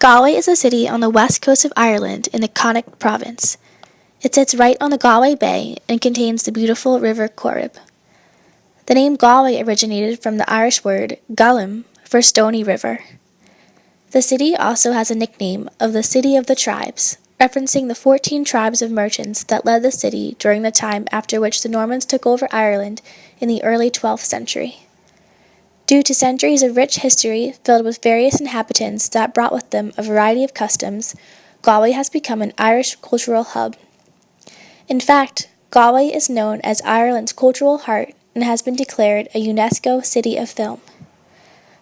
Galway is a city on the west coast of Ireland in the Connacht province. It sits right on the Galway Bay and contains the beautiful River Corrib. The name Galway originated from the Irish word "Gallim" for stony river. The city also has a nickname of the City of the Tribes, referencing the 14 tribes of merchants that led the city during the time after which the Normans took over Ireland in the early 12th century. Due to centuries of rich history filled with various inhabitants that brought with them a variety of customs, Galway has become an Irish cultural hub. In fact, Galway is known as Ireland's cultural heart and has been declared a UNESCO City of Film.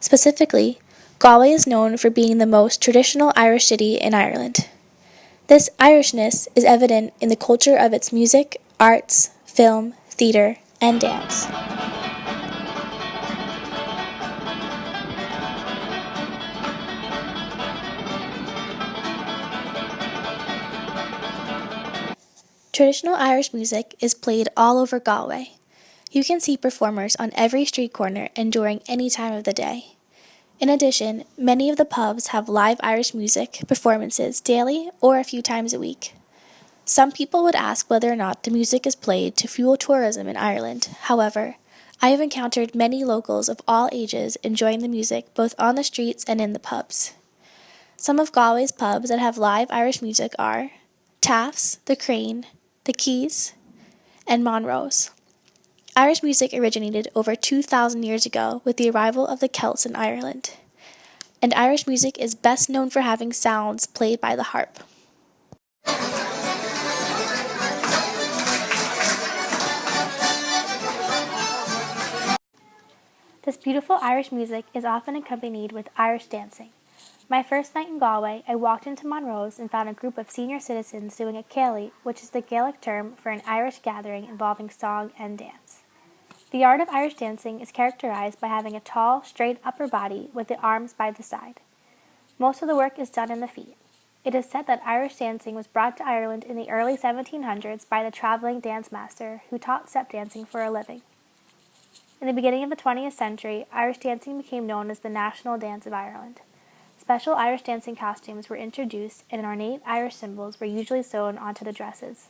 Specifically, Galway is known for being the most traditional Irish city in Ireland. This Irishness is evident in the culture of its music, arts, film, theatre, and dance. Traditional Irish music is played all over Galway. You can see performers on every street corner and during any time of the day. In addition, many of the pubs have live Irish music performances daily or a few times a week. Some people would ask whether or not the music is played to fuel tourism in Ireland. However, I have encountered many locals of all ages enjoying the music both on the streets and in the pubs. Some of Galway's pubs that have live Irish music are Taft's, The Crane, The Keys, and Monroe's. Irish music originated over 2,000 years ago with the arrival of the Celts in Ireland, and Irish music is best known for having sounds played by the harp. This beautiful Irish music is often accompanied with Irish dancing. My first night in Galway, I walked into Monroe's and found a group of senior citizens doing a céilí, which is the Gaelic term for an Irish gathering involving song and dance. The art of Irish dancing is characterized by having a tall, straight upper body with the arms by the side. Most of the work is done in the feet. It is said that Irish dancing was brought to Ireland in the early 1700s by the traveling dance master who taught step dancing for a living. In the beginning of the 20th century, Irish dancing became known as the national dance of Ireland. Special Irish dancing costumes were introduced and ornate Irish symbols were usually sewn onto the dresses.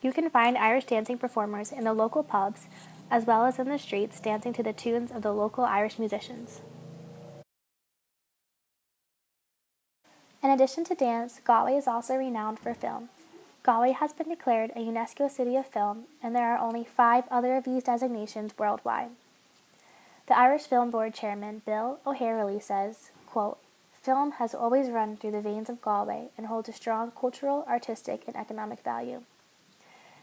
You can find Irish dancing performers in the local pubs as well as in the streets dancing to the tunes of the local Irish musicians. In addition to dance, Galway is also renowned for film. Galway has been declared a UNESCO City of Film, and there are only 5 other of these designations worldwide. The Irish Film Board Chairman, Bill O'Harley, says, quote, "Film has always run through the veins of Galway and holds a strong cultural, artistic, and economic value.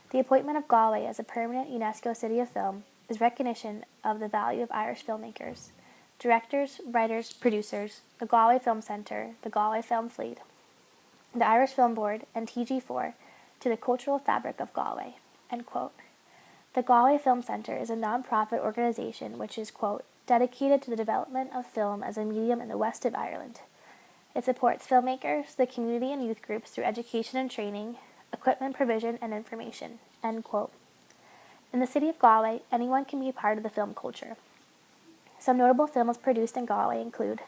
The appointment of Galway as a permanent UNESCO City of Film is recognition of the value of Irish filmmakers, directors, writers, producers, the Galway Film Centre, the Galway Film Fleet, the Irish Film Board, and TG4 to the cultural fabric of Galway." End quote. The Galway Film Centre is a non-profit organization which is, quote, "dedicated to the development of film as a medium in the west of Ireland. It supports filmmakers, the community and youth groups through education and training, equipment provision, and information." End quote. In the city of Galway, anyone can be a part of the film culture. Some notable films produced in Galway include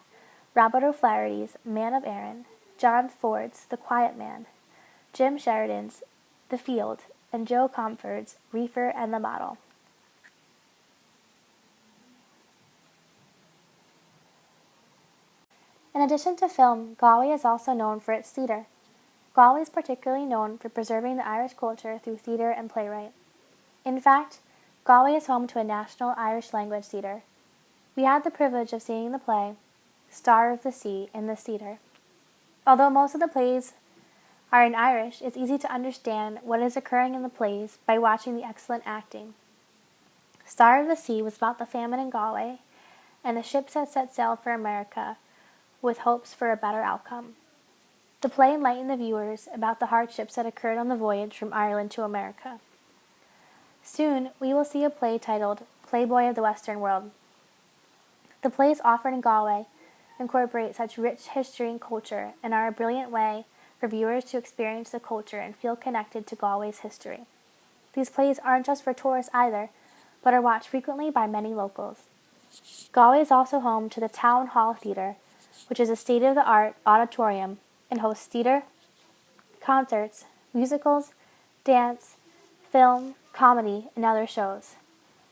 Robert O'Flaherty's Man of Erin, John Ford's The Quiet Man, Jim Sheridan's The Field, and Joe Comford's Reefer and the Model. In addition to film, Galway is also known for its theatre. Galway is particularly known for preserving the Irish culture through theatre and playwright. In fact, Galway is home to a national Irish language theatre. We had the privilege of seeing the play Star of the Sea in this theatre. Although most of the plays are in Irish, it's easy to understand what is occurring in the plays by watching the excellent acting. Star of the Sea was about the famine in Galway and the ships that set sail for America with hopes for a better outcome. The play enlightened the viewers about the hardships that occurred on the voyage from Ireland to America. Soon, we will see a play titled Playboy of the Western World. The plays offered in Galway incorporate such rich history and culture and are a brilliant way for viewers to experience the culture and feel connected to Galway's history. These plays aren't just for tourists either, but are watched frequently by many locals. Galway is also home to the Town Hall Theatre, which is a state-of-the-art auditorium and hosts theater, concerts, musicals, dance, film, comedy, and other shows.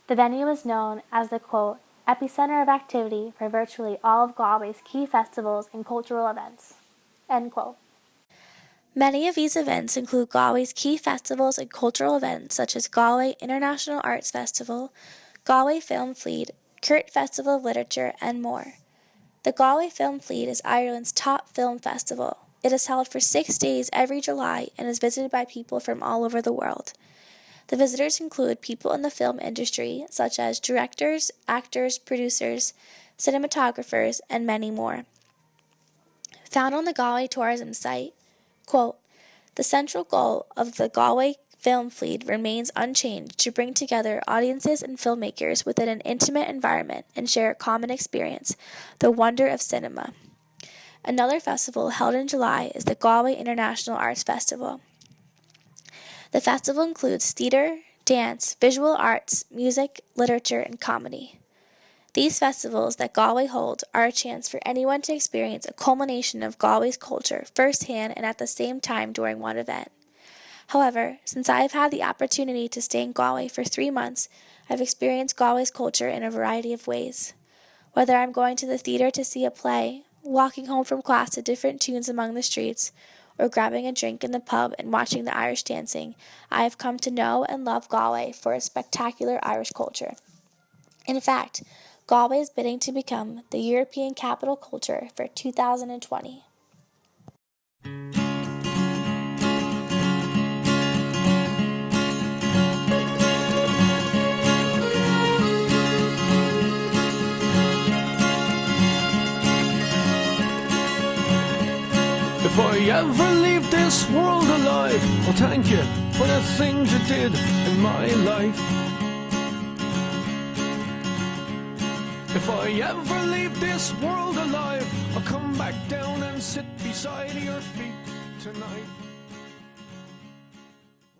The venue is known as the, quote, epicenter of activity for virtually all of Galway's key festivals and cultural events, end quote. Many of these events include Galway's key festivals and cultural events such as Galway International Arts Festival, Galway Film Fleet, Curt Festival of Literature, and more. The Galway Film Fleet is Ireland's top film festival. It is held for 6 days every July and is visited by people from all over the world. The visitors include people in the film industry, such as directors, actors, producers, cinematographers, and many more. Found on the Galway tourism site, quote, the central goal of the Galway Film Fleet remains unchanged to bring together audiences and filmmakers within an intimate environment and share a common experience, the wonder of cinema. Another festival held in July is the Galway International Arts Festival. The festival includes theater, dance, visual arts, music, literature, and comedy. These festivals that Galway holds are a chance for anyone to experience a culmination of Galway's culture firsthand and at the same time during one event. However, since I have had the opportunity to stay in Galway for 3 months, I've experienced Galway's culture in a variety of ways. Whether I'm going to the theater to see a play, walking home from class to different tunes among the streets, or grabbing a drink in the pub and watching the Irish dancing, I have come to know and love Galway for its spectacular Irish culture. In fact, Galway is bidding to become the European Capital Culture for 2020. If I ever leave this world alive, I'll thank you for the things you did in my life. If I ever leave this world alive, I'll come back down and sit beside your feet tonight.